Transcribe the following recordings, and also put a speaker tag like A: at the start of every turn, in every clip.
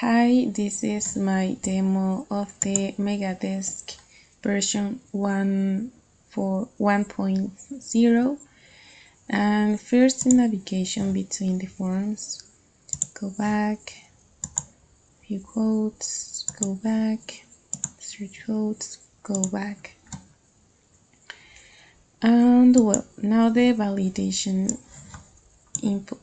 A: Hi, this is my demo of the MegaDesk version 1.0, and first the navigation between the forms. Go back, view quotes, go back, search quotes, go back. And well, now the validation input.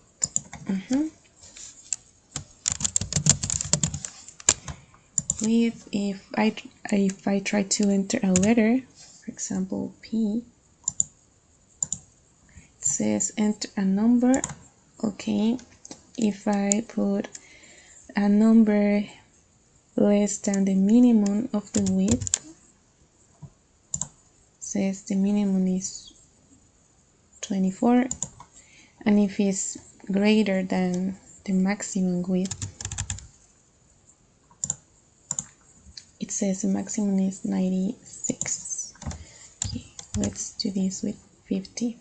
A: If I try to enter a letter, for example P, it says enter a number. Okay, if I put a number less than the minimum of the width, says the minimum is 24, and if it's greater than the maximum width, it says the maximum is 96. Okay, let's do this with 50.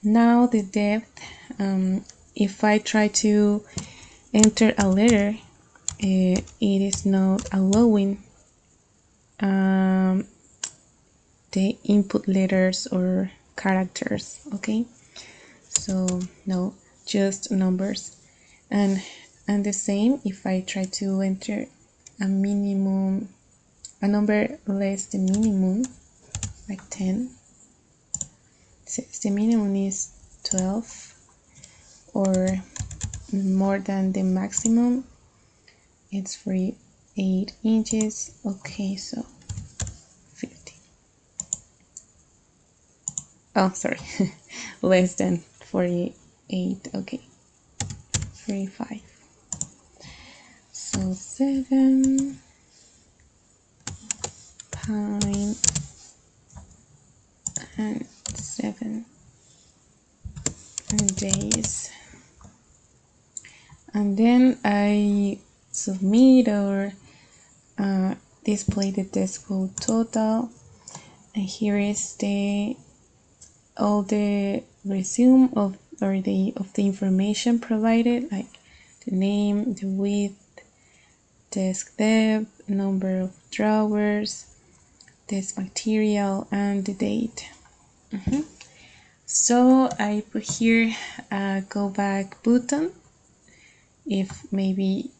A: Now the depth, if I try to enter a letter, it is not allowing the input letters or characters. Okay, so no, just numbers. And the same if I try to enter a number less than minimum, like 10, since the minimum is 12, or more than the maximum, it's 8 inches. Okay, so 50. Oh, sorry, less than 48. Okay, 35. So 7 pine and 7 days, and then I submit or display the desk code total, and here is all the resume of the information provided, like the name, the width, desk depth, number of drawers, desk material, and the date. So I put here a go back button if maybe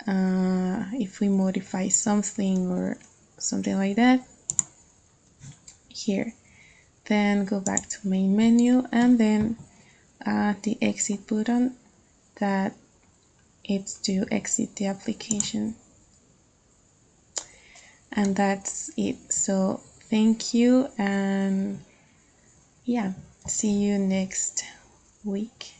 A: if we modify something or something like that. Here, then go back to main menu, and then the exit button, that it's to exit the application. And that's it. So thank you, and yeah, see you next week.